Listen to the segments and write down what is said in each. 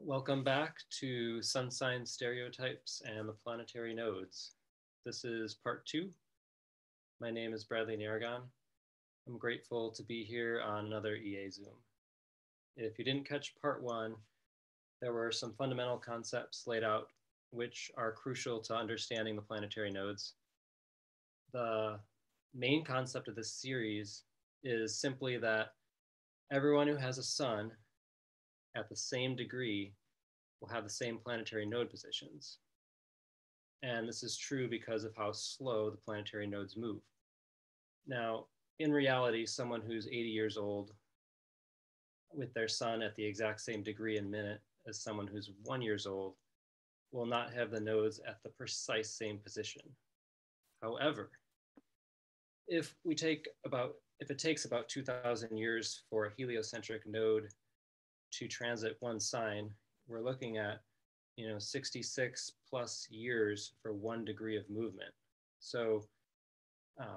Welcome back to sun sign stereotypes and the planetary nodes. This is part two. My name is Bradley Naragon. I'm grateful to be here on another EA Zoom. If you didn't catch part one, there were some fundamental concepts laid out which are crucial to understanding the planetary nodes. The main concept of this series is simply that everyone who has a sun at the same degree will have the same planetary node positions. And this is true because of how slow the planetary nodes move. Now, in reality, someone who's 80 years old with their sun at the exact same degree and minute as someone who's 1 year old will not have the nodes at the precise same position. However, if it takes about 2,000 years for a heliocentric node to transit one sign, we're looking at 66 plus years for 1 degree of movement. So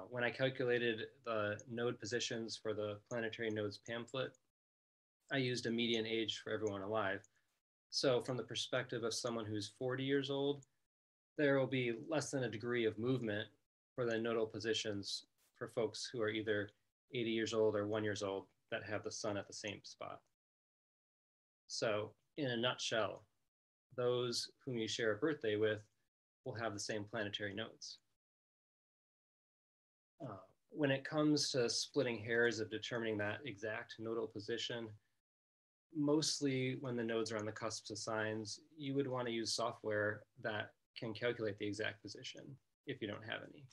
when I calculated the node positions for the planetary nodes pamphlet, I used a median age for everyone alive. So from the perspective of someone who's 40 years old, there will be less than a degree of movement for the nodal positions for folks who are either 80 years old or 1 year old that have the sun at the same spot. So in a nutshell, those whom you share a birthday with will have the same planetary nodes. When it comes to splitting hairs of determining that exact nodal position, mostly when the nodes are on the cusps of signs, you would want to use software that can calculate the exact position if you don't have any.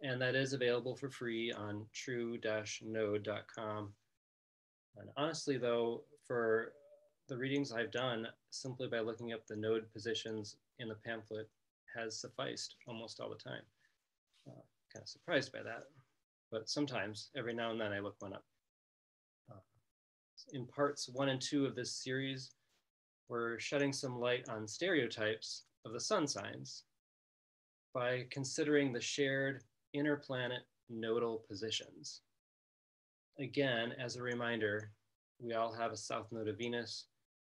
And that is available for free on true-node.com. And honestly, though, for the readings I've done, simply by looking up the node positions in the pamphlet has sufficed almost all the time. Kind of surprised by that, but sometimes, every now and then, I look one up. In parts 1 and 2 of this series, we're shedding some light on stereotypes of the sun signs by considering the shared interplanet nodal positions. Again, as a reminder, we all have a south node of Venus,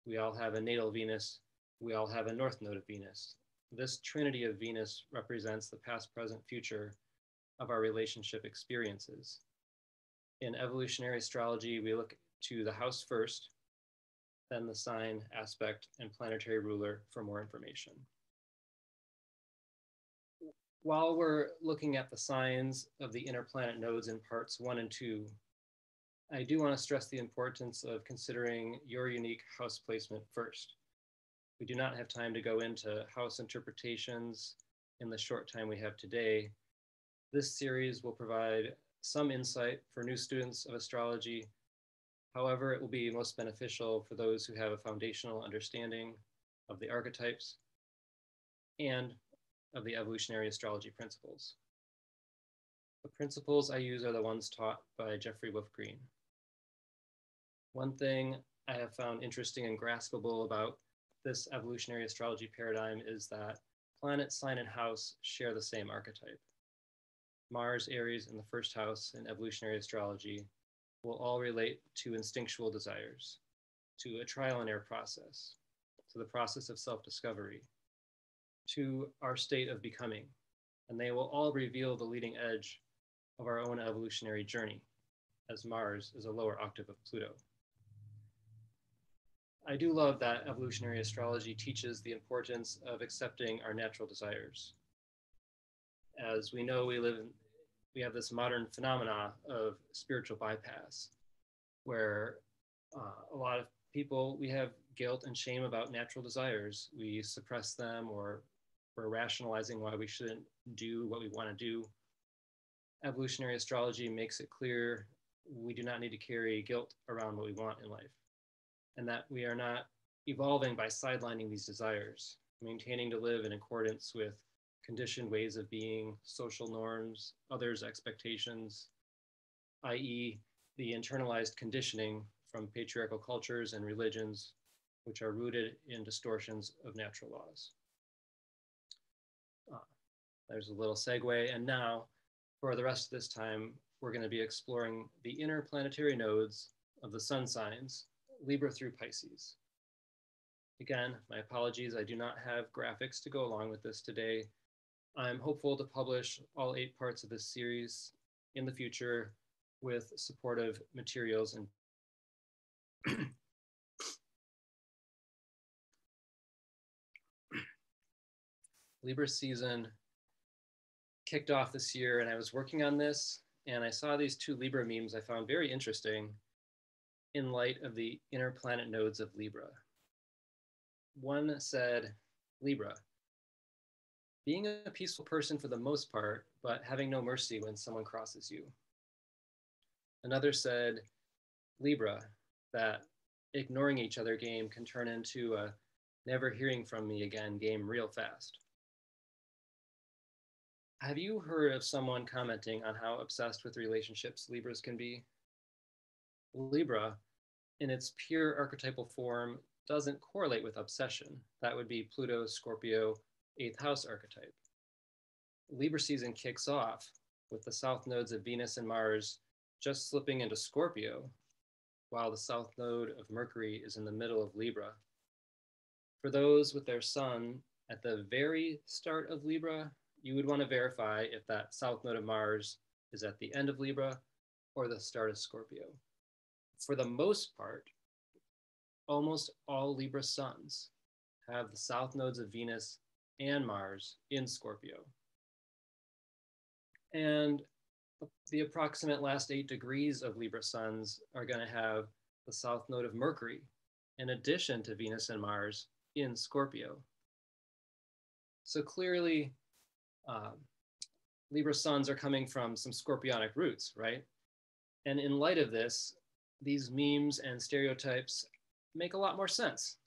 we all have a natal Venus, we all have a north node of Venus. This trinity of Venus represents the past, present, future of our relationship experiences. In evolutionary astrology, we look to the house first, then the sign, aspect, and planetary ruler for more information. While we're looking at the signs of the interplanet nodes in parts 1 and 2, I do want to stress the importance of considering your unique house placement first. We do not have time to go into house interpretations in the short time we have today. This series will provide some insight for new students of astrology. However, it will be most beneficial for those who have a foundational understanding of the archetypes and of the evolutionary astrology principles. The principles I use are the ones taught by Jeffrey Wolf Green. One thing I have found interesting and graspable about this evolutionary astrology paradigm is that planet, sign, and house share the same archetype. Mars, Aries, and the first house in evolutionary astrology will all relate to instinctual desires, to a trial and error process, to the process of self-discovery, to our state of becoming, and they will all reveal the leading edge of our own evolutionary journey, as Mars is a lower octave of Pluto. I do love that evolutionary astrology teaches the importance of accepting our natural desires. As we know, we have this modern phenomena of spiritual bypass, where a lot of people, we have guilt and shame about natural desires. We suppress them, or we're rationalizing why we shouldn't do what we want to do. Evolutionary astrology makes it clear we do not need to carry guilt around what we want in life, and that we are not evolving by sidelining these desires, maintaining to live in accordance with conditioned ways of being, social norms, others' expectations, i.e. the internalized conditioning from patriarchal cultures and religions, which are rooted in distortions of natural laws. There's a little segue, and now, for the rest of this time, we're going to be exploring the inner planetary nodes of the sun signs, Libra through Pisces. Again, my apologies, I do not have graphics to go along with this today. I'm hopeful to publish all 8 parts of this series in the future with supportive materials and Libra season kicked off this year, and I was working on this, and I saw these 2 Libra memes I found very interesting in light of the inner planet nodes of Libra. One said, Libra, being a peaceful person for the most part, but having no mercy when someone crosses you. Another said, Libra, that ignoring each other game can turn into a never hearing from me again game real fast. Have you heard of someone commenting on how obsessed with relationships Libras can be? Libra, in its pure archetypal form, doesn't correlate with obsession. That would be Pluto, Scorpio, 8th house archetype. Libra season kicks off with the south nodes of Venus and Mars just slipping into Scorpio, while the south node of Mercury is in the middle of Libra. For those with their sun at the very start of Libra, you would want to verify if that south node of Mars is at the end of Libra or the start of Scorpio. For the most part, almost all Libra suns have the south nodes of Venus and Mars in Scorpio. And the approximate last 8 degrees of Libra suns are going to have the south node of Mercury, in addition to Venus and Mars, in Scorpio. So clearly, Libra suns are coming from some scorpionic roots, right? And in light of this, these memes and stereotypes make a lot more sense.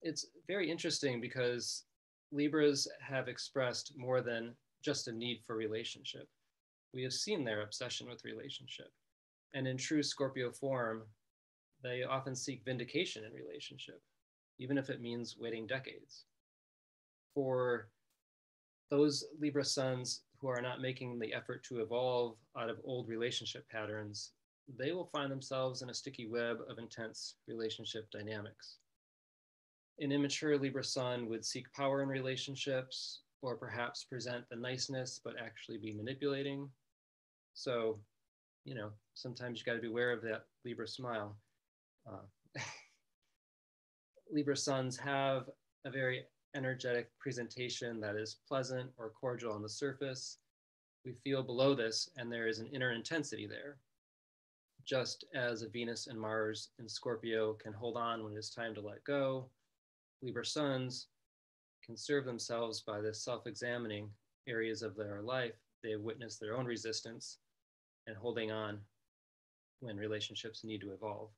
It's very interesting because Libras have expressed more than just a need for relationship. We have seen their obsession with relationship. And in true Scorpio form, they often seek vindication in relationship, even if it means waiting decades. For those Libra suns who are not making the effort to evolve out of old relationship patterns, they will find themselves in a sticky web of intense relationship dynamics. An immature Libra sun would seek power in relationships, or perhaps present the niceness, but actually be manipulating. So, sometimes you got to be aware of that Libra smile. Libra suns have a very energetic presentation that is pleasant or cordial on the surface. We feel below this, and there is an inner intensity there. Just as a Venus and Mars in Scorpio can hold on when it's time to let go, Libra suns can serve themselves by this self-examining areas of their life. They have witnessed their own resistance and holding on when relationships need to evolve.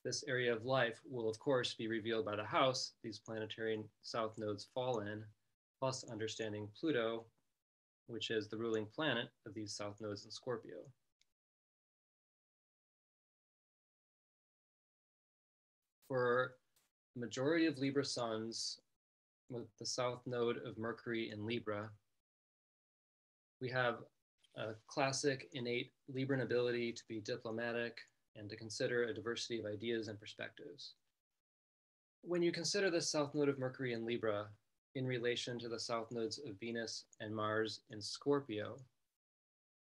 This area of life will, of course, be revealed by the house these planetary south nodes fall in, plus understanding Pluto, which is the ruling planet of these south nodes in Scorpio. For the majority of Libra suns with the south node of Mercury in Libra, we have a classic innate Libran ability to be diplomatic and to consider a diversity of ideas and perspectives. When you consider the south node of Mercury in Libra in relation to the south nodes of Venus and Mars in Scorpio,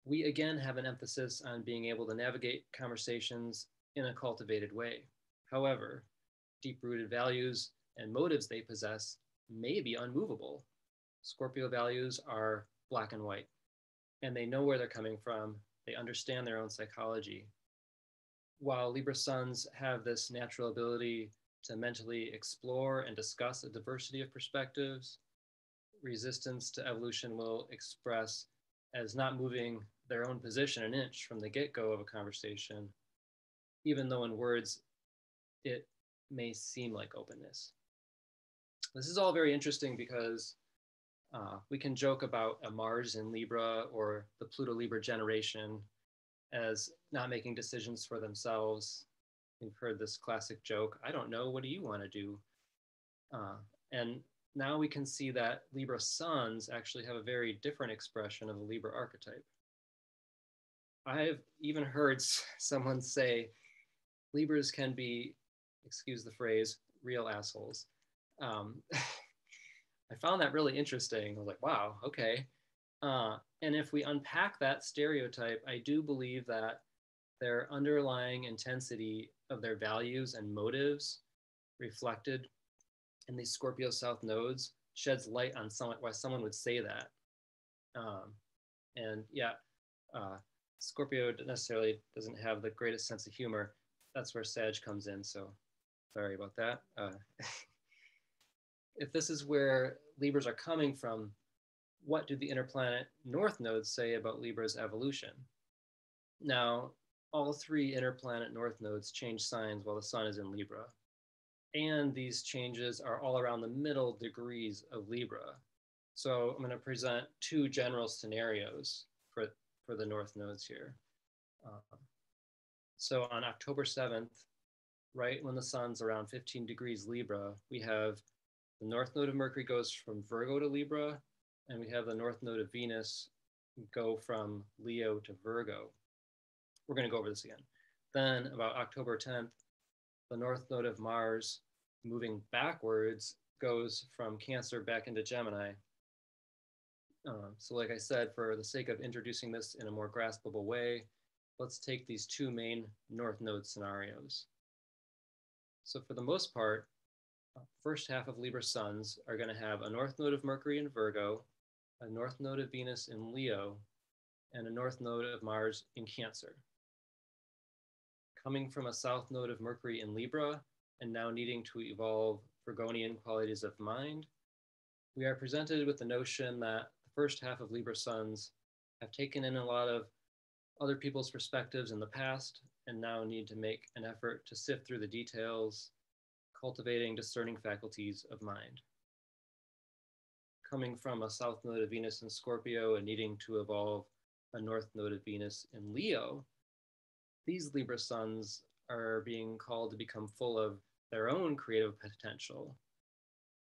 we again have an emphasis on being able to navigate conversations in a cultivated way. However, deep-rooted values and motives they possess may be unmovable. Scorpio values are black and white, and they know where they're coming from. They understand their own psychology. While Libra suns have this natural ability to mentally explore and discuss a diversity of perspectives, resistance to evolution will express as not moving their own position an inch from the get-go of a conversation, even though in words it may seem like openness. This is all very interesting because we can joke about a Mars in Libra or the Pluto Libra generation as not making decisions for themselves. We've heard this classic joke, I don't know, what do you want to do? And now we can see that Libra suns actually have a very different expression of the Libra archetype. I've even heard someone say Libras can be, excuse the phrase, real assholes. I found that really interesting. I was like, wow, okay. And if we unpack that stereotype, I do believe that their underlying intensity of their values and motives reflected in these Scorpio South nodes sheds light on why someone would say that. And yeah, Scorpio necessarily doesn't have the greatest sense of humor. That's where Sag comes in. So sorry about that. If this is where Libras are coming from, what do the interplanet north nodes say about Libra's evolution? Now, all three interplanet north nodes change signs while the sun is in Libra. And these changes are all around the middle degrees of Libra. So I'm going to present two general scenarios for the north nodes here. So on October 7th, right when the sun's around 15 degrees Libra, we have the north node of Mercury goes from Virgo to Libra, and we have the north node of Venus go from Leo to Virgo. We're going to go over this again. Then about October 10th, the north node of Mars moving backwards goes from Cancer back into Gemini. So like I said, for the sake of introducing this in a more graspable way, let's take these two main north node scenarios. So for the most part, first half of Libra suns are going to have a north node of Mercury in Virgo, a north node of Venus in Leo, and a north node of Mars in Cancer. Coming from a south node of Mercury in Libra, and now needing to evolve Virgonian qualities of mind, we are presented with the notion that the first half of Libra suns have taken in a lot of other people's perspectives in the past and now need to make an effort to sift through the details, cultivating discerning faculties of mind. Coming from a south node of Venus in Scorpio and needing to evolve a north node of Venus in Leo, these Libra suns are being called to become full of their own creative potential.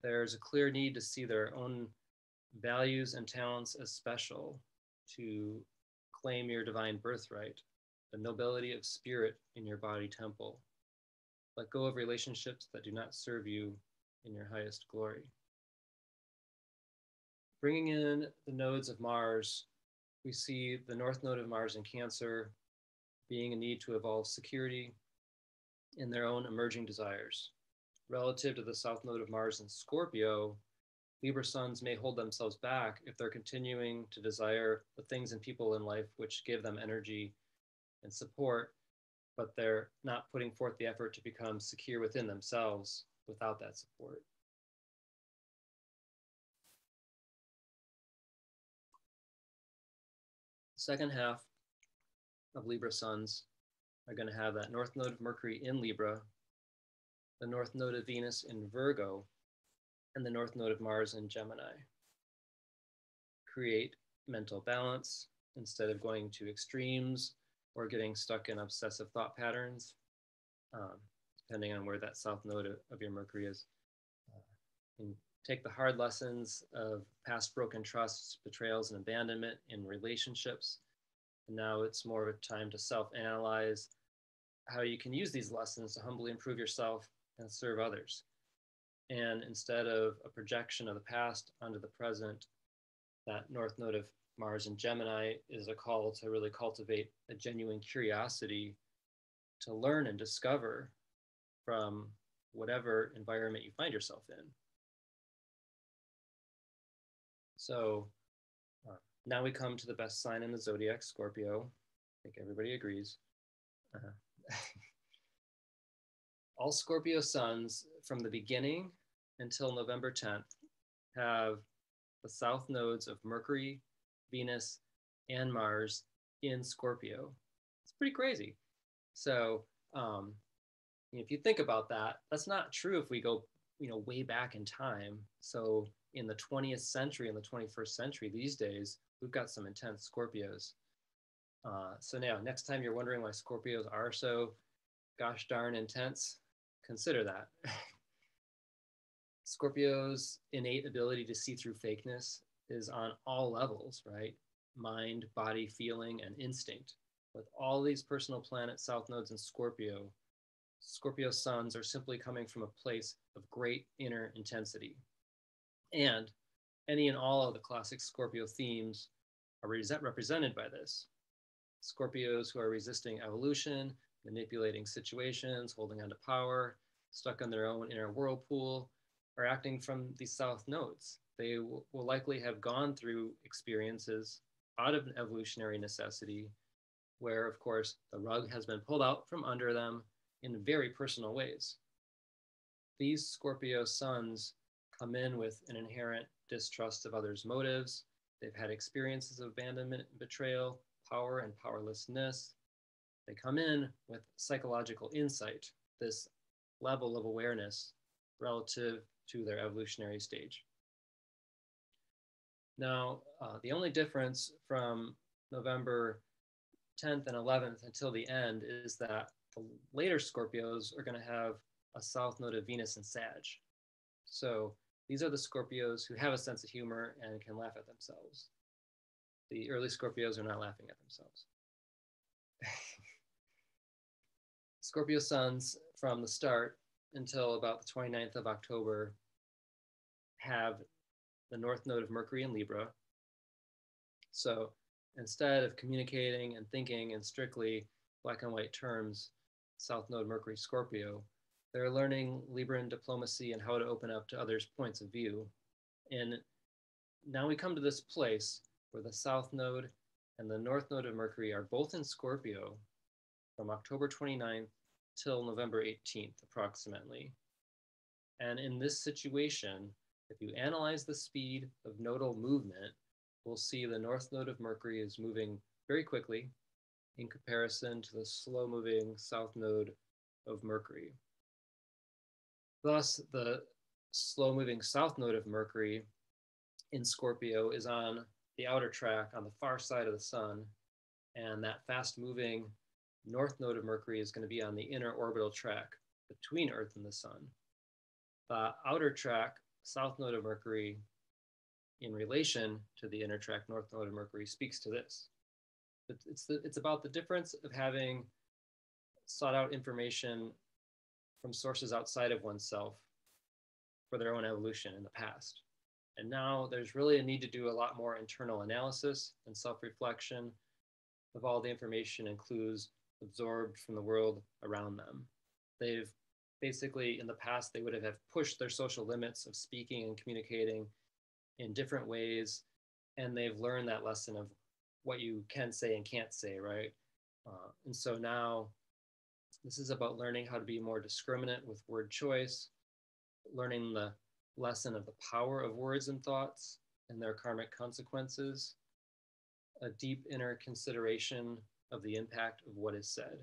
There's a clear need to see their own values and talents as special, to claim your divine birthright, the nobility of spirit in your body temple. Let go of relationships that do not serve you in your highest glory. Bringing in the nodes of Mars, we see the north node of Mars in Cancer being a need to evolve security in their own emerging desires. Relative to the south node of Mars in Scorpio, Libra suns may hold themselves back if they're continuing to desire the things and people in life which give them energy and support, but they're not putting forth the effort to become secure within themselves without that support. Second half of Libra suns are going to have that north node of Mercury in Libra, the north node of Venus in Virgo, and the north node of Mars in Gemini. Create mental balance instead of going to extremes or getting stuck in obsessive thought patterns, depending on where that south node of your Mercury is. And take the hard lessons of past broken trusts, betrayals, and abandonment in relationships. And now it's more of a time to self-analyze how you can use these lessons to humbly improve yourself and serve others. And instead of a projection of the past onto the present, that north node of Mars in Gemini is a call to really cultivate a genuine curiosity to learn and discover from whatever environment you find yourself in. So now we come to the best sign in the zodiac, Scorpio. I think everybody agrees. All Scorpio suns from the beginning until November 10th have the south nodes of Mercury, Venus, and Mars in Scorpio. It's pretty crazy. So if you think about that, that's not true if we go way back in time. So in the 20th century and the 21st century these days, we've got some intense Scorpios. So now, next time you're wondering why Scorpios are so gosh darn intense, consider that. Scorpio's innate ability to see through fakeness is on all levels, right? Mind, body, feeling, and instinct. With all these personal planet south nodes in Scorpio, Scorpio suns are simply coming from a place of great inner intensity. And any and all of the classic Scorpio themes are represented by this. Scorpios who are resisting evolution, manipulating situations, holding on to power, stuck in their own inner whirlpool, are acting from these south nodes. They will likely have gone through experiences out of an evolutionary necessity where, of course, the rug has been pulled out from under them in very personal ways. These Scorpio suns come in with an inherent distrust of others' motives. They've had experiences of abandonment and betrayal, power and powerlessness. They come in with psychological insight, this level of awareness relative to their evolutionary stage. Now, the only difference from November 10th and 11th until the end is that the later Scorpios are going to have a south node of Venus in Sag. So these are the Scorpios who have a sense of humor and can laugh at themselves. The early Scorpios are not laughing at themselves. Scorpio suns from the start until about the 29th of October have the north node of Mercury in Libra. So instead of communicating and thinking in strictly black and white terms, south node Mercury Scorpio, they're learning Libran diplomacy and how to open up to others' points of view. And now we come to this place where the south node and the north node of Mercury are both in Scorpio from October 29th till November 18th, approximately. And in this situation, if you analyze the speed of nodal movement, we'll see the north node of Mercury is moving very quickly in comparison to the slow-moving south node of Mercury. Thus, the slow-moving south node of Mercury in Scorpio is on the outer track on the far side of the sun, and that fast-moving north node of Mercury is going to be on the inner orbital track between Earth and the sun. The outer track, south node of Mercury, in relation to the inner track, north node of Mercury, speaks to this. It's about the difference of having sought out information from sources outside of oneself for their own evolution in the past. And now there's really a need to do a lot more internal analysis and self-reflection of all the information and clues absorbed from the world around them. They've basically, in the past, they would have pushed their social limits of speaking and communicating in different ways, and they've learned that lesson of what you can say and can't say, right? And so now this is about learning how to be more discriminate with word choice, learning the lesson of the power of words and thoughts and their karmic consequences, a deep inner consideration of the impact of what is said.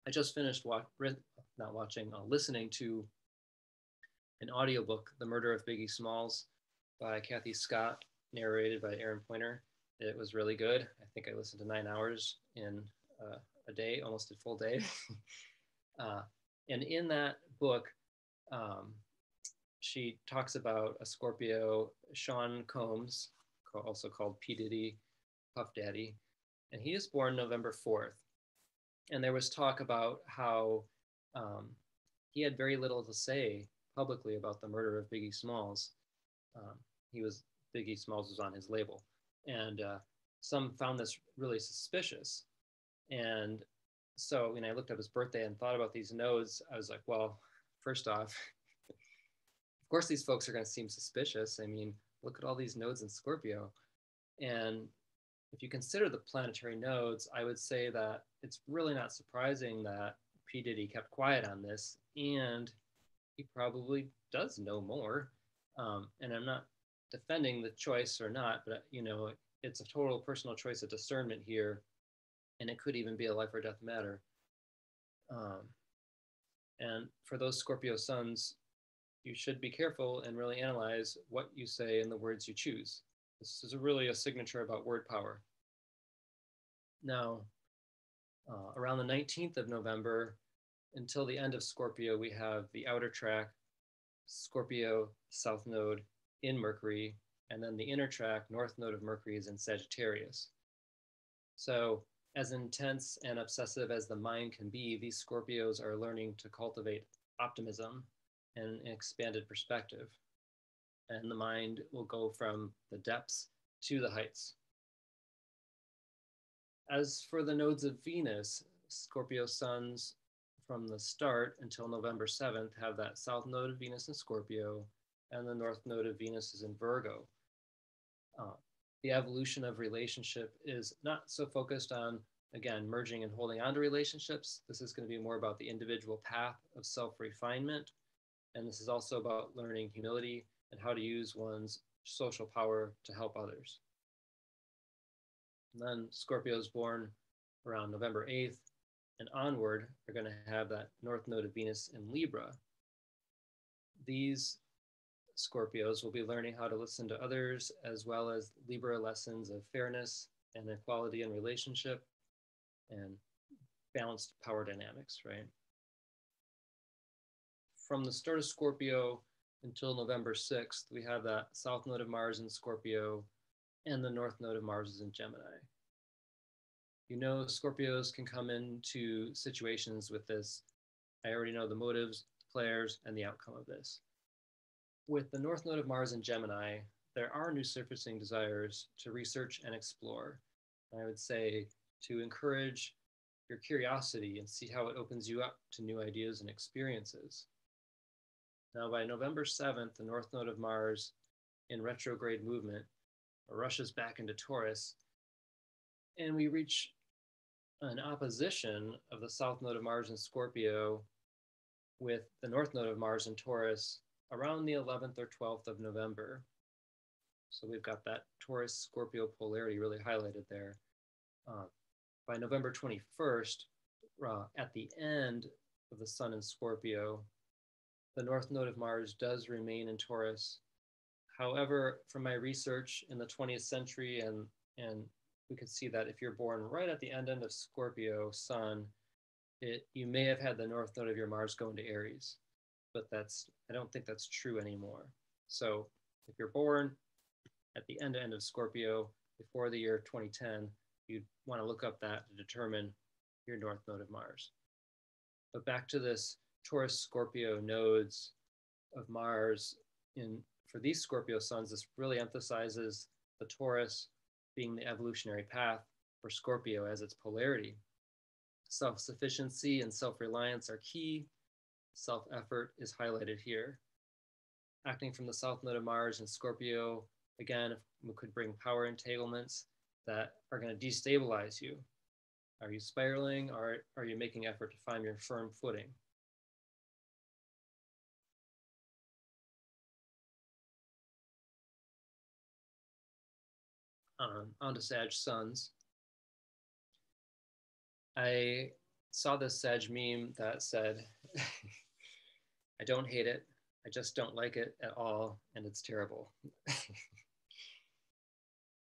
I just finished listening to an audiobook, The Murder of Biggie Smalls by Kathy Scott, narrated by Aaron Pointer. It was really good. I think I listened to 9 hours in a day, almost a full day. And in that book, she talks about a Scorpio, Sean Combs, also called P. Diddy, Puff Daddy, and he is born November 4th. And there was talk about how he had very little to say publicly about the murder of Biggie Smalls. Biggie Smalls was on his label. And some found this really suspicious. And so when I looked up his birthday and thought about these nodes, I was like, well, first off, of course these folks are going to seem suspicious. I mean, look at all these nodes in Scorpio. And if you consider the planetary nodes, I would say that it's really not surprising that P. Diddy kept quiet on this, and he probably does know more. And I'm not defending the choice or not, but it's a total personal choice of discernment here, and it could even be a life or death matter. And for those Scorpio suns, you should be careful and really analyze what you say and the words you choose. This is really a signature about word power. Now, around the 19th of November, until the end of Scorpio, we have the outer track, Scorpio south node in Mercury, and then the inner track, north node of Mercury, is in Sagittarius. So As intense and obsessive as the mind can be, these Scorpios are learning to cultivate optimism and an expanded perspective. And the mind will go from the depths to the heights. As for the nodes of Venus, Scorpio suns from the start until November 7th have that south node of Venus in Scorpio, and the north node of Venus is in Virgo. The evolution of relationship is not so focused on, again, merging and holding on to relationships. This is going to be more about the individual path of self-refinement. And this is also about learning humility and how to use one's social power to help others. And then Scorpios born around November 8th and onward are going to have that north node of Venus in Libra. These Scorpios will be learning how to listen to others, as well as Libra lessons of fairness and equality in relationship and balanced power dynamics, right? From the start of Scorpio until November 6th, we have that south node of Mars in Scorpio and the north node of Mars is in Gemini. You know, Scorpios can come into situations with this. I already know the motives, the players, and the outcome of this. With the north node of Mars in Gemini, there are new surfacing desires to research and explore. And I would say to encourage your curiosity and see how it opens you up to new ideas and experiences. Now, by November 7th, the north node of Mars in retrograde movement rushes back into Taurus, and we reach an opposition of the south node of Mars in Scorpio with the north node of Mars in Taurus around the 11th or 12th of November. So we've got that Taurus-Scorpio polarity really highlighted there. By November 21st, at the end of the sun in Scorpio, the north node of Mars does remain in Taurus. However, from my research in the 20th century, and we could see that if you're born right at the end of Scorpio sun, you may have had the north node of your Mars go into Aries, but I don't think that's true anymore. So if you're born at the end of Scorpio before the year 2010, you'd want to look up that to determine your north node of Mars. But back to this Taurus Scorpio nodes of Mars for these Scorpio suns, this really emphasizes the Taurus being the evolutionary path for Scorpio as its polarity. Self-sufficiency and self-reliance are key. Self-effort is highlighted here. Acting from the south node of Mars in Scorpio, again, we could bring power entanglements that are going to destabilize you. Are you spiraling, or are you making effort to find your firm footing? On to Sag suns. I saw this Sag meme that said, I don't hate it, I just don't like it at all, and it's terrible.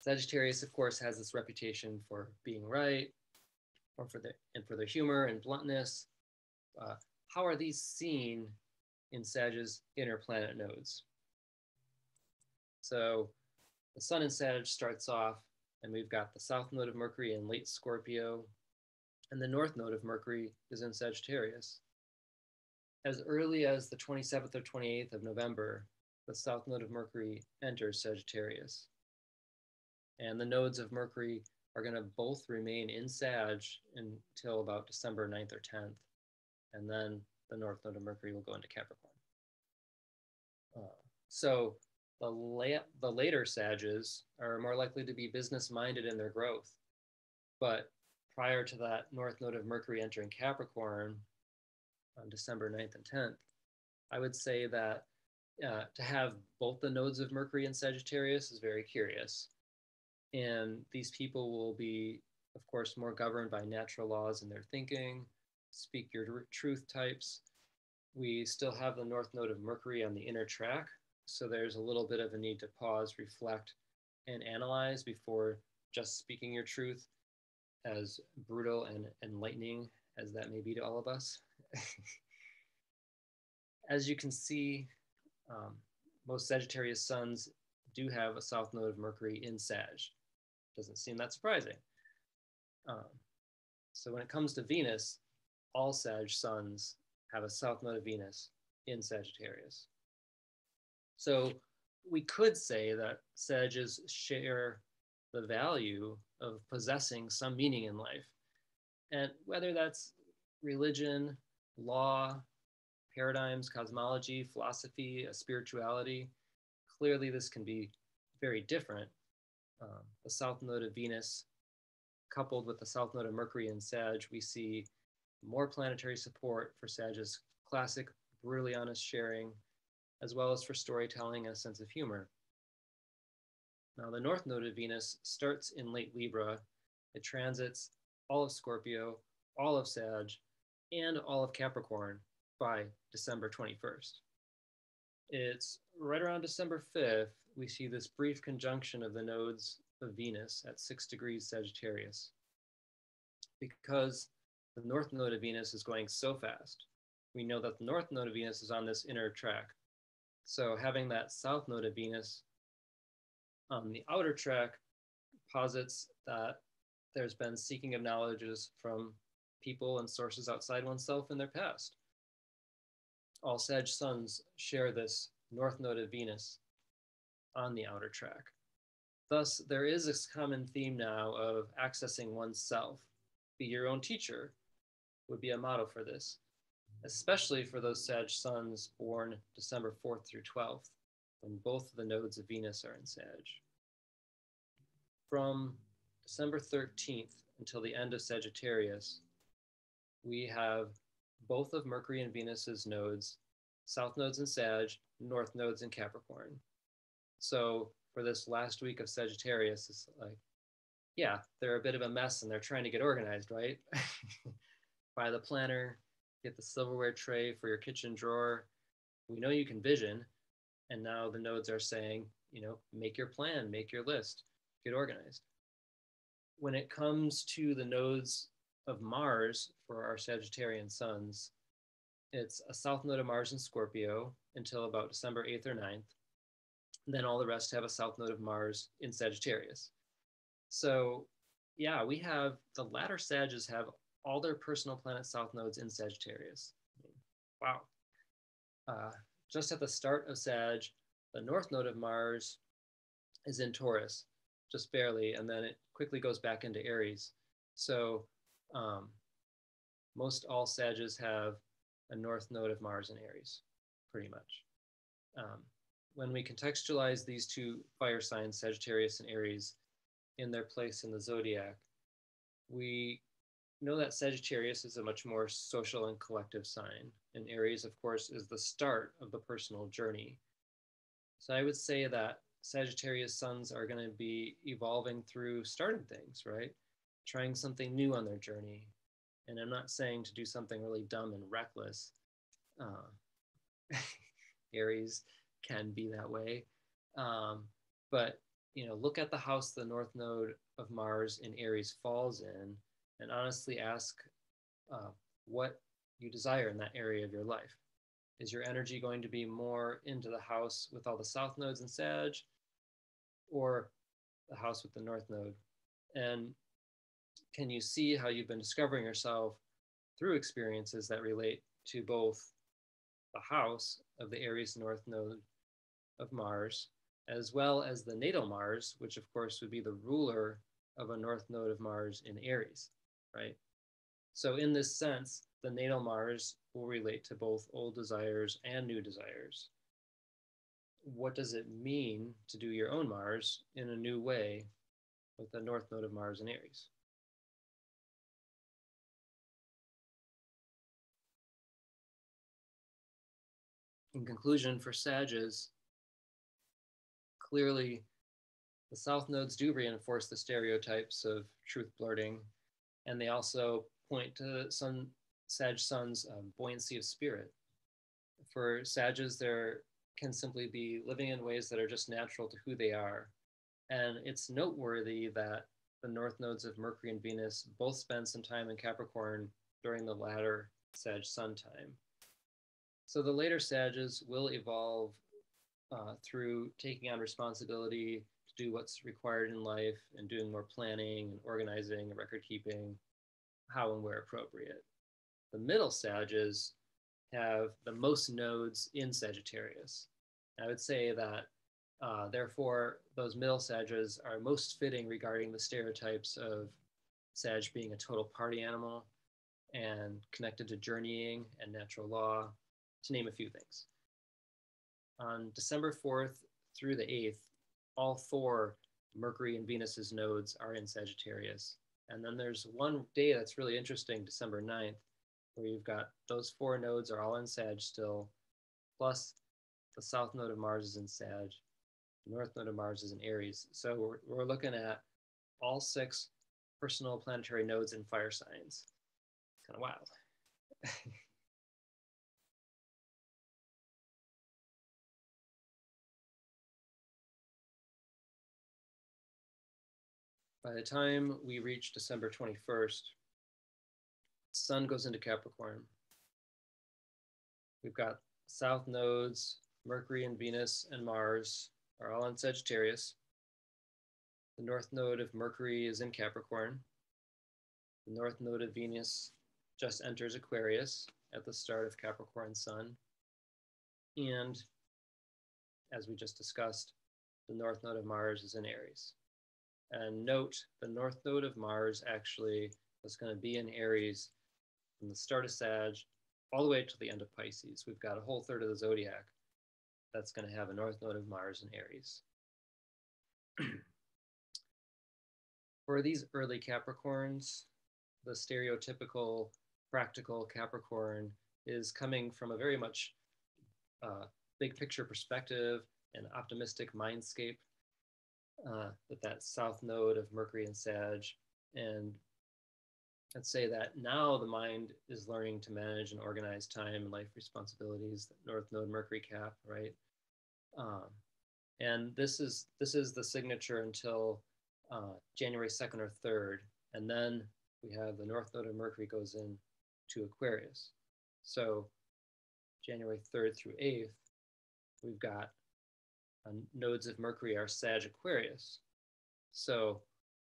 Sagittarius, of course, has this reputation for being right, or for their humor and bluntness. How are these seen in Sag's inner planet nodes? So the sun in Sag starts off, and we've got the south node of Mercury in late Scorpio, and the north node of Mercury is in Sagittarius. As early as the 27th or 28th of November, the south node of Mercury enters Sagittarius. And the nodes of Mercury are going to both remain in Sag until about December 9th or 10th. And then the north node of Mercury will go into Capricorn. So the later Sages are more likely to be business-minded in their growth. But prior to that north node of Mercury entering Capricorn on December 9th and 10th, I would say that to have both the nodes of Mercury in Sagittarius is very curious. And these people will be, of course, more governed by natural laws in their thinking, speak your truth types. We still have the north node of Mercury on the inner track, so there's a little bit of a need to pause, reflect, and analyze before just speaking your truth, as brutal and enlightening as that may be to all of us. As you can see, most Sagittarius suns do have a south node of Mercury in Sag. Doesn't seem that surprising. So when it comes to Venus, all Sag suns have a south node of Venus in Sagittarius. So we could say that Sages share the value of possessing some meaning in life. And whether that's religion, law, paradigms, cosmology, philosophy, spirituality, clearly this can be very different. The south node of Venus coupled with the south node of Mercury in Sag, we see more planetary support for Sag's classic, brutally honest sharing, as well as for storytelling and a sense of humor. Now, the north node of Venus starts in late Libra. It transits all of Scorpio, all of Sag, and all of Capricorn by December 21st. It's right around December 5th, we see this brief conjunction of the nodes of Venus at 6 degrees Sagittarius. Because the north node of Venus is going so fast, we know that the north node of Venus is on this inner track. So having that south node of Venus on the outer track posits that there's been seeking of knowledges from people and sources outside oneself in their past. All Sag suns share this north node of Venus on the outer track. Thus, there is this common theme now of accessing oneself. Be your own teacher would be a motto for this, especially for those Sag suns born December 4th through 12th, when both of the nodes of Venus are in Sag. From December 13th until the end of Sagittarius, we have both of Mercury and Venus's nodes, south nodes in Sag, north nodes in Capricorn. So for this last week of Sagittarius, it's like, yeah, they're a bit of a mess and they're trying to get organized, right? Buy the planner, get the silverware tray for your kitchen drawer. We know you can vision, and now the nodes are saying, make your plan, make your list, get organized. When it comes to the nodes of Mars for our Sagittarian suns, it's a south node of Mars in Scorpio until about December 8th or 9th. And then all the rest have a south node of Mars in Sagittarius. So yeah, we have the latter Sages have all their personal planet south nodes in Sagittarius. Wow. Just at the start of Sag, the north node of Mars is in Taurus, just barely, and then it quickly goes back into Aries. So most all Sages have a north node of Mars in Aries, pretty much. When we contextualize these two fire signs, Sagittarius and Aries, in their place in the zodiac, we know that Sagittarius is a much more social and collective sign, and Aries, of course, is the start of the personal journey. So I would say that Sagittarius suns are going to be evolving through starting things, right? Trying something new on their journey. And I'm not saying to do something really dumb and reckless. Aries can be that way. But, look at the house the north node of Mars in Aries falls in, and honestly ask what you desire in that area of your life. Is your energy going to be more into the house with all the south nodes in Sag, or the house with the north node? And can you see how you've been discovering yourself through experiences that relate to both the house of the Aries north node of Mars, as well as the natal Mars, which of course would be the ruler of a north node of Mars in Aries, right? So in this sense, the natal Mars will relate to both old desires and new desires. What does it mean to do your own Mars in a new way with the north node of Mars in Aries? In conclusion, for Sages, clearly the south nodes do reinforce the stereotypes of truth blurting, and they also point to some Sag suns' buoyancy of spirit. For Sages, there can simply be living in ways that are just natural to who they are. And it's noteworthy that the north nodes of Mercury and Venus both spend some time in Capricorn during the latter Sag sun time. So the later Sages will evolve through taking on responsibility to do what's required in life and doing more planning and organizing and record keeping. how and where appropriate. The middle Sages have the most nodes in Sagittarius. I would say that therefore those middle Sages are most fitting regarding the stereotypes of Sag being a total party animal and connected to journeying and natural law, to name a few things. On December 4th through the 8th, all 4 Mercury and Venus's nodes are in Sagittarius. And then there's one day that's really interesting, December 9th, where you've got those 4 nodes are all in Sag still, plus the south node of Mars is in Sag, the north node of Mars is in Aries. So we're looking at all 6 personal planetary nodes in fire signs. Kind of wild. By the time we reach December 21st, Sun goes into Capricorn. We've got south nodes, Mercury and Venus and Mars are all in Sagittarius. The north node of Mercury is in Capricorn. The north node of Venus just enters Aquarius at the start of Capricorn Sun. And as we just discussed, the north node of Mars is in Aries. And note, the north node of Mars actually is going to be in Aries from the start of Sag all the way to the end of Pisces. We've got a whole third of the zodiac that's going to have a north node of Mars in Aries. For these early Capricorns, the stereotypical practical Capricorn is coming from a very much big picture perspective and optimistic mindscape with that south node of Mercury and Sag. And I'd say that now the mind is learning to manage and organize time and life responsibilities, the north node Mercury Cap, right? And this is the signature until January 2nd or 3rd. And then we have the north node of Mercury goes in to Aquarius. So January 3rd through 8th, we've got nodes of Mercury are Sag Aquarius. So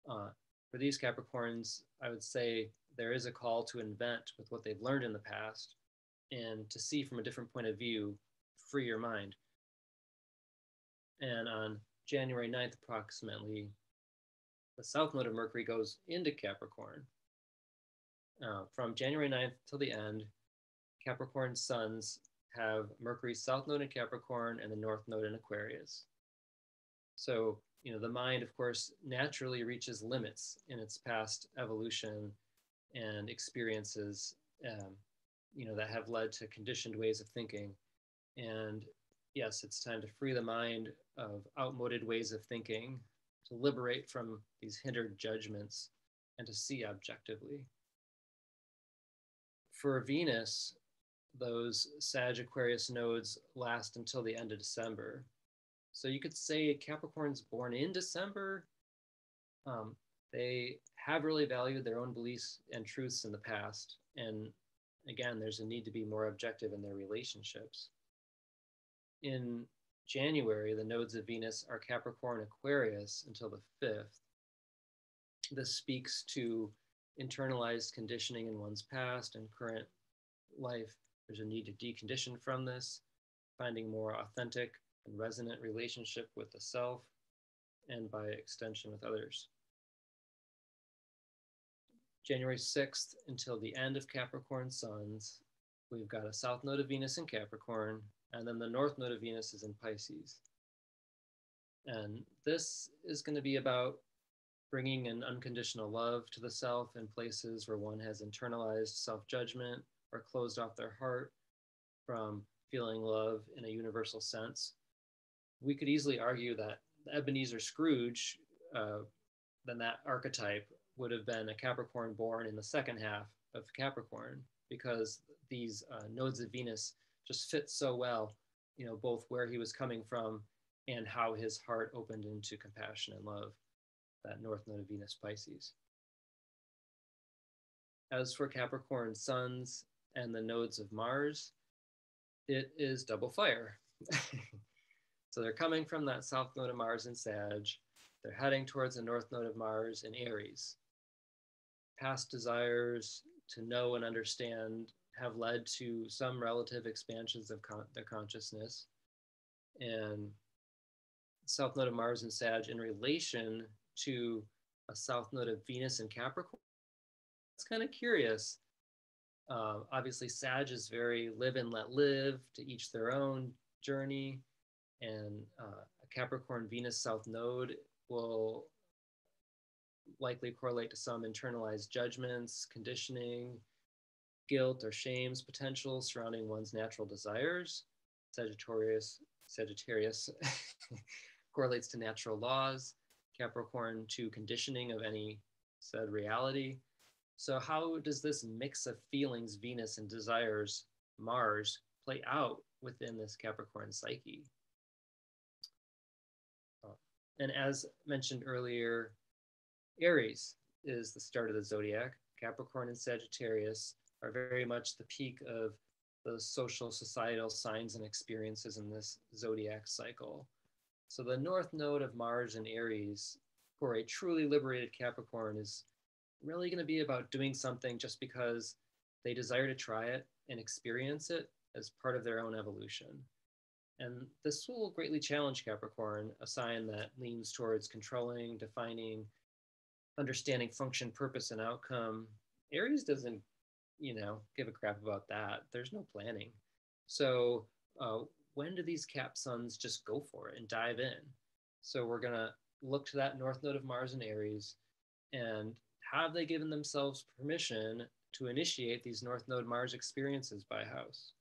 for these Capricorns, I would say there is a call to invent with what they've learned in the past and to see from a different point of view, free your mind. And on January 9th, approximately, the south node of Mercury goes into Capricorn. From January 9th till the end, Capricorn suns have Mercury's south node in Capricorn and the north node in Aquarius. So, the mind, of course, naturally reaches limits in its past evolution and experiences, that have led to conditioned ways of thinking. And yes, it's time to free the mind of outmoded ways of thinking, to liberate from these hindered judgments, and to see objectively. For Venus, those Sag Aquarius nodes last until the end of December. So you could say Capricorn's born in December. They have really valued their own beliefs and truths in the past. And again, there's a need to be more objective in their relationships. In January, the nodes of Venus are Capricorn Aquarius until the 5th. This speaks to internalized conditioning in one's past and current life. There's a need to decondition from this, finding more authentic and resonant relationship with the self and by extension with others. January 6th until the end of Capricorn suns, we've got a south node of Venus in Capricorn, and then the north node of Venus is in Pisces. And this is going to be about bringing an unconditional love to the self in places where one has internalized self-judgment or closed off their heart from feeling love in a universal sense. We could easily argue that Ebenezer Scrooge, then that archetype would have been a Capricorn born in the second half of Capricorn, because these nodes of Venus just fit so well, both where he was coming from and how his heart opened into compassion and love, that north node of Venus Pisces. As for Capricorn suns and the nodes of Mars, it is double fire. So they're coming from that south node of Mars in Sag. They're heading towards the north node of Mars in Aries. past desires to know and understand have led to some relative expansions of their consciousness. And south node of Mars and Sag in relation to a south node of Venus and Capricorn. It's kind of curious. Obviously, Sag is very live and let live, to each their own journey. And a Capricorn Venus south node will likely correlate to some internalized judgments, conditioning, guilt or shame's potential surrounding one's natural desires. Sagittarius correlates to natural laws, Capricorn to conditioning of any said reality. So how does this mix of feelings, Venus, and desires, Mars, play out within this Capricorn psyche? And as mentioned earlier, Aries is the start of the zodiac. Capricorn and Sagittarius are very much the peak of the social, societal signs and experiences in this zodiac cycle. So the north node of Mars and Aries for a truly liberated Capricorn is really going to be about doing something just because they desire to try it and experience it as part of their own evolution. And this will greatly challenge Capricorn, a sign that leans towards controlling, defining, understanding function, purpose, and outcome. Aries doesn't, give a crap about that. There's no planning. So when do these Cap suns just go for it and dive in? So we're going to look to that north node of Mars and Aries, and have they given themselves permission to initiate these north node Mars experiences by house?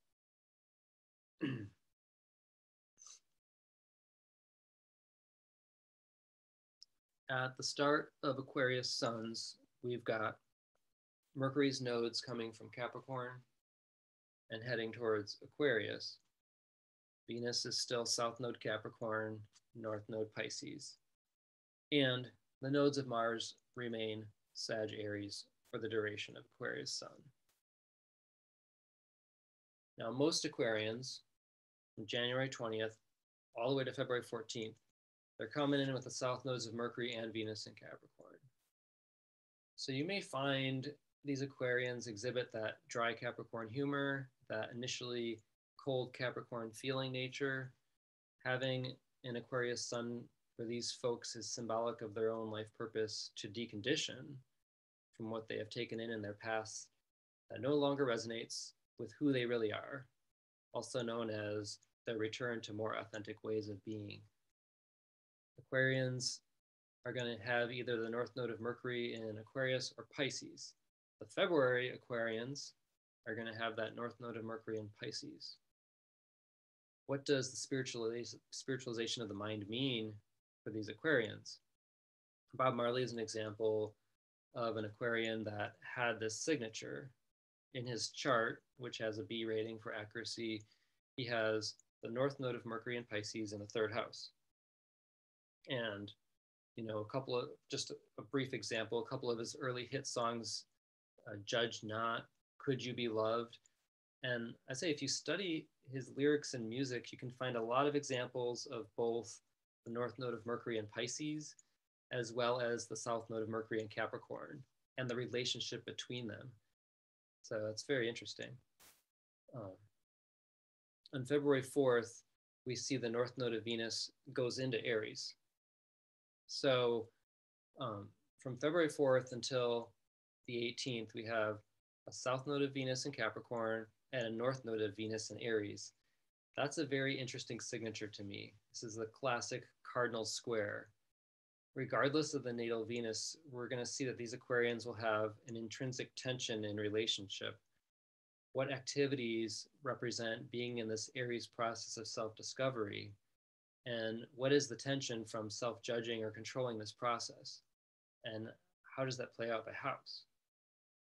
At the start of Aquarius suns, we've got Mercury's nodes coming from Capricorn and heading towards Aquarius. Venus is still south node Capricorn, north node Pisces. And the nodes of Mars remain Sag Aries for the duration of Aquarius sun. Now, most Aquarians, from January 20th all the way to February 14th, they're coming in with the south nodes of Mercury and Venus in Capricorn. So you may find these Aquarians exhibit that dry Capricorn humor, that initially cold Capricorn feeling nature. Having an Aquarius sun for these folks is symbolic of their own life purpose to decondition from what they have taken in their past that no longer resonates with who they really are, also known as their return to more authentic ways of being. Aquarians are going to have either the north node of Mercury in Aquarius or Pisces. The February Aquarians are going to have that north node of Mercury in Pisces. What does the spiritualization of the mind mean for these Aquarians? Bob Marley is an example of an Aquarian that had this signature. In his chart, which has a B rating for accuracy, he has the north node of Mercury in Pisces in the third house. And, just a brief example, a couple of his early hit songs, Judge Not, Could You Be Loved? And I say, if you study his lyrics and music, you can find a lot of examples of both the north node of Mercury in Pisces, as well as the south node of Mercury in Capricorn, and the relationship between them. So it's very interesting. On February 4th, we see the north node of Venus goes into Aries. So from February 4th until the 18th, we have a south node of Venus in Capricorn and a north node of Venus in Aries. That's a very interesting signature to me. This is the classic cardinal square. Regardless of the natal Venus, we're going to see that these Aquarians will have an intrinsic tension in relationship. What activities represent being in this Aries process of self-discovery? And what is the tension from self-judging or controlling this process? And how does that play out by house?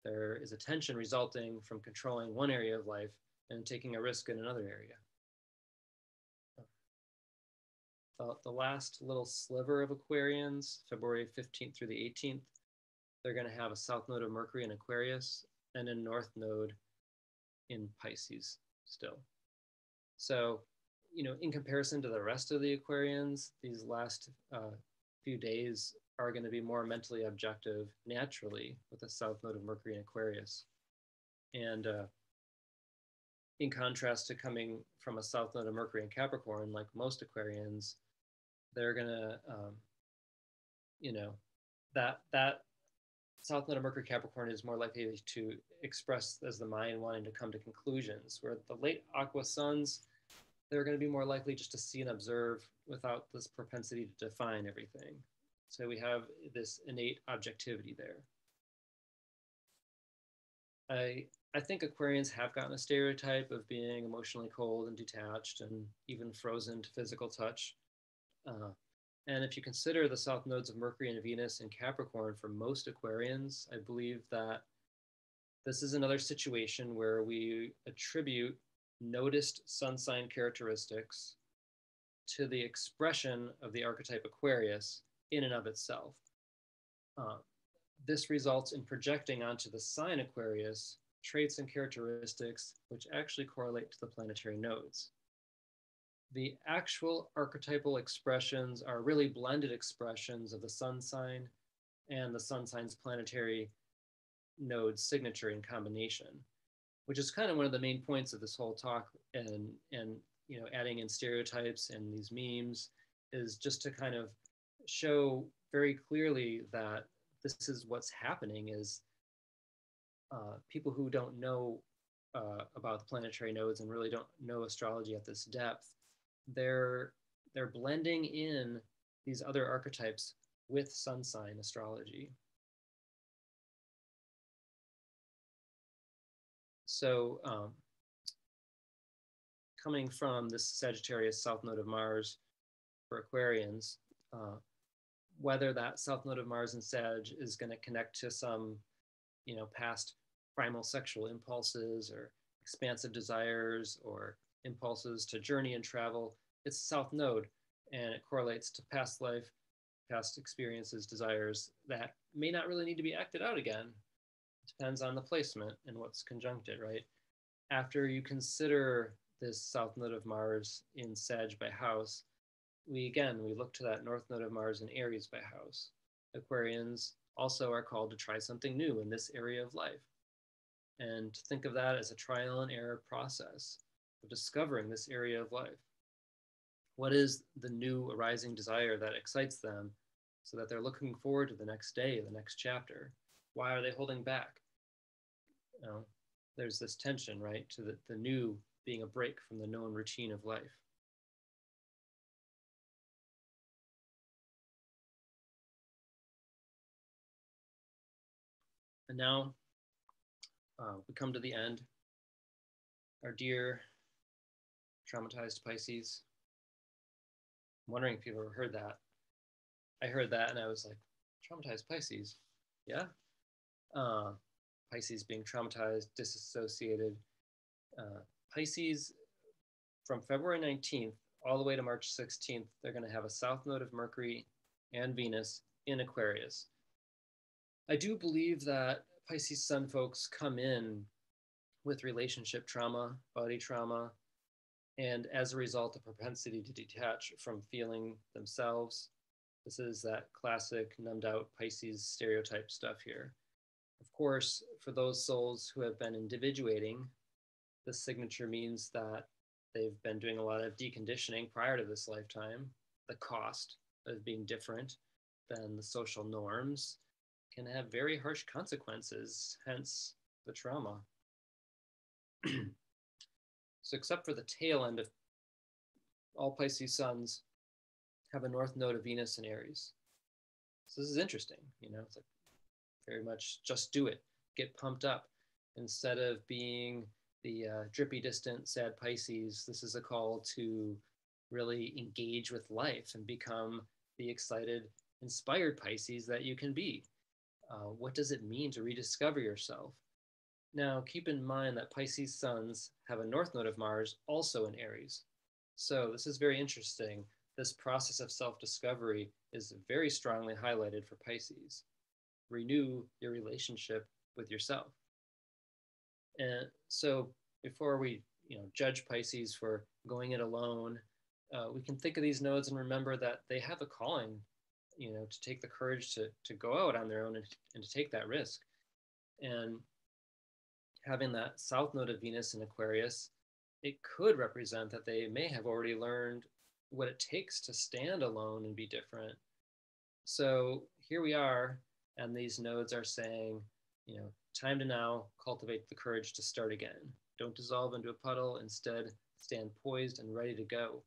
There is a tension resulting from controlling one area of life and taking a risk in another area. The last little sliver of Aquarians, February 15th through the 18th, they're going to have a south node of Mercury in Aquarius and a north node in Pisces still. So, in comparison to the rest of the Aquarians, these last few days are going to be more mentally objective naturally with the south node of Mercury in Aquarius. And in contrast to coming from a south node of Mercury in Capricorn, like most Aquarians, they're going to, that south node of Mercury Capricorn is more likely to express as the mind wanting to come to conclusions, where the late Aqua Suns, they're going to be more likely just to see and observe without this propensity to define everything. So we have this innate objectivity there. I think Aquarians have gotten a stereotype of being emotionally cold and detached and even frozen to physical touch. And if you consider the south nodes of Mercury and Venus in Capricorn for most Aquarians, I believe that this is another situation where we attribute noticed sun sign characteristics to the expression of the archetype Aquarius in and of itself. This results in projecting onto the sign Aquarius traits and characteristics which actually correlate to the planetary nodes. The actual archetypal expressions are really blended expressions of the sun sign and the sun sign's planetary node signature in combination, which is kind of one of the main points of this whole talk, and adding in stereotypes and these memes is just to kind of show very clearly that this is what's happening is people who don't know about the planetary nodes and really don't know astrology at this depth, they're blending in these other archetypes with sun sign astrology. So coming from this Sagittarius south node of Mars for Aquarians, whether that south node of Mars in Sag is going to connect to some, past primal sexual impulses or expansive desires or impulses to journey and travel, it's south node, and it correlates to past life, past experiences, desires that may not really need to be acted out again. It depends on the placement and what's conjuncted, right? After you consider this south node of Mars in Sag by house, we look to that north node of Mars in Aries by house. Aquarians also are called to try something new in this area of life, and think of that as a trial and error process of discovering this area of life. What is the new arising desire that excites them so that they're looking forward to the next day, the next chapter? Why are they holding back? There's this tension, right, to the new being a break from the known routine of life. And now we come to the end. Our dear traumatized Pisces. I'm wondering if you've ever heard that. I heard that and I was like, traumatized Pisces? Yeah. Pisces being traumatized, disassociated. Pisces, from February 19th all the way to March 16th, they're going to have a south node of Mercury and Venus in Aquarius. I do believe that Pisces sun folks come in with relationship trauma, body trauma, and as a result, a propensity to detach from feeling themselves. This is that classic numbed out Pisces stereotype stuff here. Of course, for those souls who have been individuating, this signature means that they've been doing a lot of deconditioning prior to this lifetime. The cost of being different than the social norms can have very harsh consequences, hence the trauma. So except for the tail end of all Pisces suns have a north node of Venus in Aries. So this is interesting, it's like very much just do it, get pumped up. Instead of being the drippy, distant, sad Pisces, this is a call to really engage with life and become the excited, inspired Pisces that you can be. What does it mean to rediscover yourself? Now, keep in mind that Pisces suns have a north node of Mars also in Aries. So this is very interesting. This process of self-discovery is very strongly highlighted for Pisces. Renew your relationship with yourself. And so before we judge Pisces for going it alone, we can think of these nodes and remember that they have a calling you know, to take the courage to go out on their own and to take that risk. And having that south node of Venus in Aquarius, it could represent that they may have already learned what it takes to stand alone and be different. So here we are, and these nodes are saying, you know, time to now cultivate the courage to start again. Don't dissolve into a puddle. Instead, stand poised and ready to go.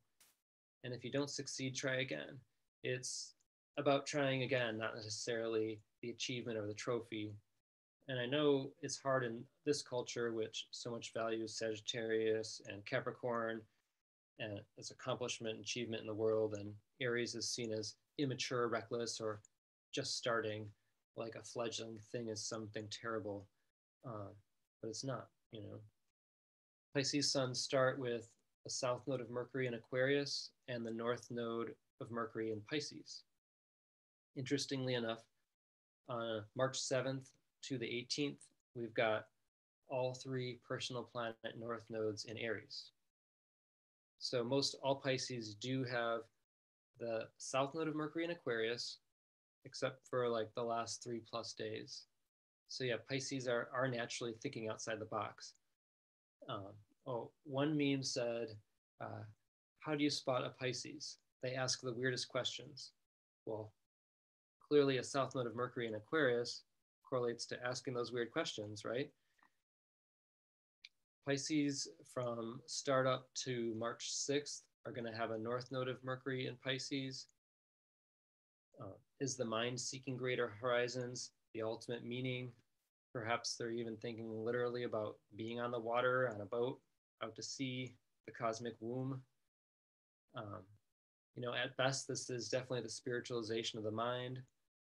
And if you don't succeed, try again. It's about trying again, not necessarily the achievement or the trophy. And I know it's hard in this culture, which so much values Sagittarius and Capricorn and as accomplishment and achievement in the world. And Aries is seen as immature, reckless, or just starting, like a fledgling thing is something terrible. But it's not, you know. Pisces suns start with the south node of Mercury in Aquarius and the north node of Mercury in Pisces. Interestingly enough, on March 7th to the 18th, we've got all three personal planet north nodes in Aries. So most all Pisces do have the south node of Mercury in Aquarius, except for like the last 3+ days. So yeah, Pisces are naturally thinking outside the box. One meme said, how do you spot a Pisces? They ask the weirdest questions. Well, clearly a south node of Mercury in Aquarius correlates to asking those weird questions, right? Pisces from startup to March 6th are going to have a north node of Mercury in Pisces. Is the mind seeking greater horizons, the ultimate meaning? Perhaps they're even thinking literally about being on the water, on a boat, out to sea, the cosmic womb. You know, at best, this is definitely the spiritualization of the mind,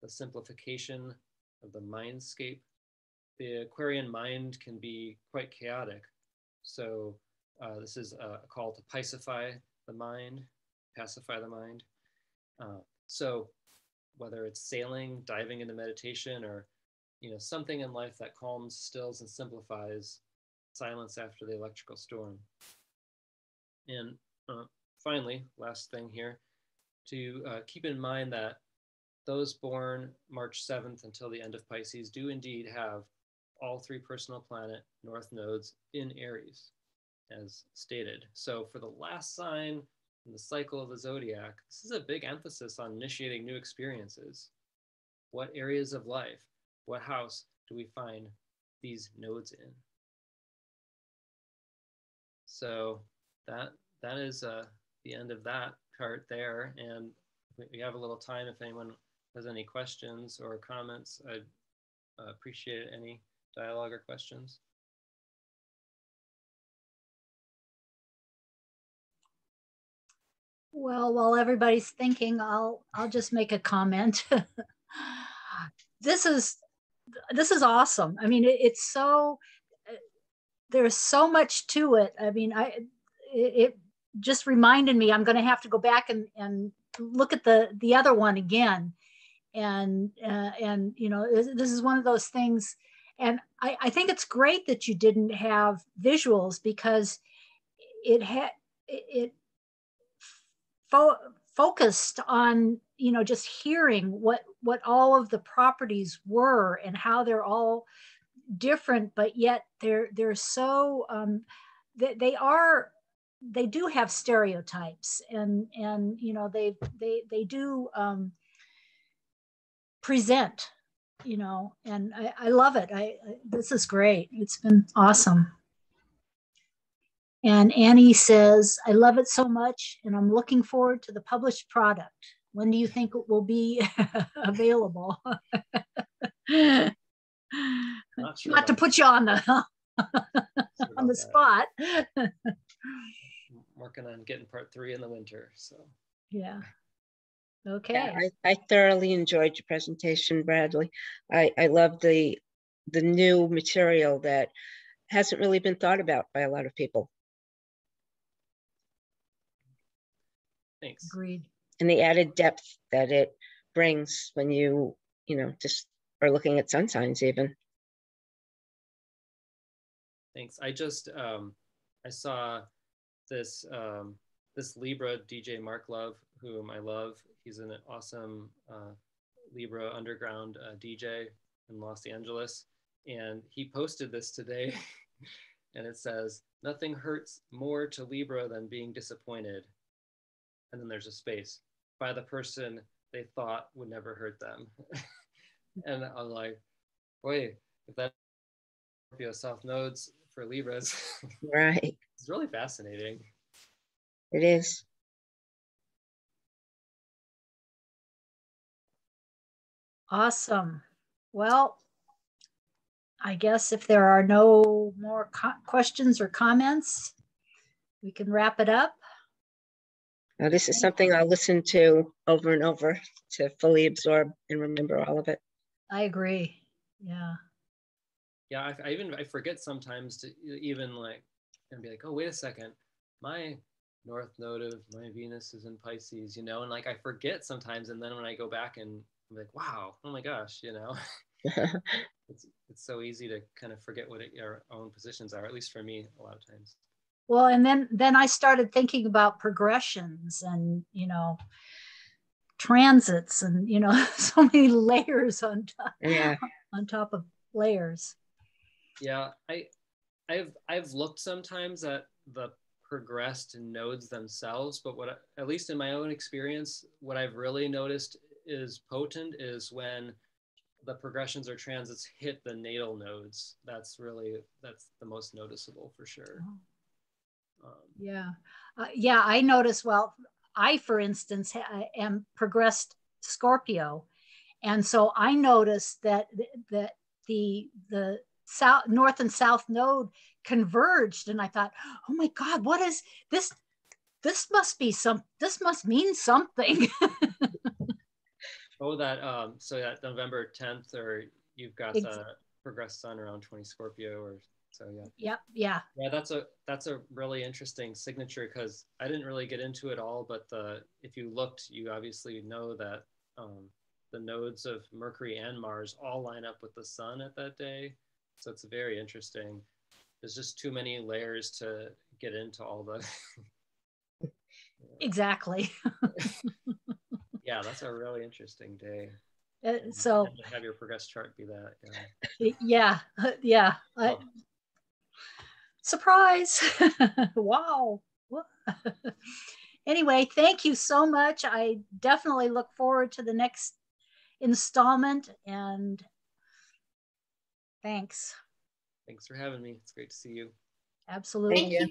the simplification of the mindscape. The Aquarian mind can be quite chaotic. So this is a call to pacify the mind. So whether it's sailing, diving into meditation, or, you know, something in life that calms, stills, and simplifies, silence after the electrical storm. And finally, last thing here, to keep in mind that those born March 7th until the end of Pisces do indeed have all three personal planet north nodes in Aries, as stated. So for the last sign in the cycle of the zodiac, this is a big emphasis on initiating new experiences. What areas of life, what house do we find these nodes in? So that is the end of that part there. And we have a little time if anyone has any questions or comments. I'd appreciate any dialogue or questions. Well, while everybody's thinking, I'll just make a comment. This is awesome. I mean, it's so, there's so much to it. I mean, it just reminded me I'm going to have to go back and look at the other one again. And you know, this is one of those things. And I think it's great that you didn't have visuals, because it focused on, you know, just hearing what all of the properties were and how they're all different, but yet they're so they do have stereotypes, and you know, they do present, you know, and I love it. This is great. It's been awesome. And Annie says, I love it so much, and I'm looking forward to the published product. When do you think it will be available? Not to put you on the on the spot. I'm working on getting part 3 in the winter. So yeah. Okay. Yeah, I thoroughly enjoyed your presentation, Bradley. I love the new material that hasn't really been thought about by a lot of people. Thanks. Agreed. And the added depth that it brings when you know, just are looking at sun signs even. Thanks. I just I saw this this Libra DJ Mark Love, whom I love. He's an awesome Libra underground DJ in Los Angeles. And he posted this today and it says, "Nothing hurts more to Libra than being disappointed." And then there's a space by the person they thought would never hurt them. And I'm like, wait, if that's Scorpio South nodes for Libras, Right. it's really fascinating. It is. Awesome. Well, I guess if there are no more questions or comments, we can wrap it up. Now, this is something I'll listen to over and over to fully absorb and remember all of it. I agree. Yeah. Yeah, I forget sometimes to even like, and be like, oh, wait a second, my north node of my Venus is in Pisces, you know, and like I forget sometimes, and then when I go back and I'm like, wow, oh my gosh, you know. it's so easy to kind of forget what our own positions are, at least for me a lot of times. Well, and then I started thinking about progressions and, you know, transits and, you know, so many layers on top, Yeah. on top of layers. Yeah, I've looked sometimes at the progressed nodes themselves, but what, at least in my own experience, what I've really noticed is potent is when the progressions or transits hit the natal nodes. That's the most noticeable for sure. Yeah. Yeah, I noticed, well, I, for instance, am progressed Scorpio. And so I noticed that the south, north and south node converged. And I thought, oh my God, what is this? This must mean something. Oh, that, so that November 10th, or you've got the progressed sun around 20 Scorpio, or so, yeah. Yep. Yeah. Yeah, that's a really interesting signature, because I didn't really get into it all, but if you looked, you obviously know that the nodes of Mercury and Mars all line up with the sun at that day. So it's very interesting. There's just too many layers to get into all the. Exactly. Yeah, that's a really interesting day. So and to have your progress chart be that. Yeah. Yeah. Oh. Surprise. Wow. Anyway, thank you so much. I definitely look forward to the next installment, and thanks. Thanks for having me. It's great to see you. Absolutely. Thank you.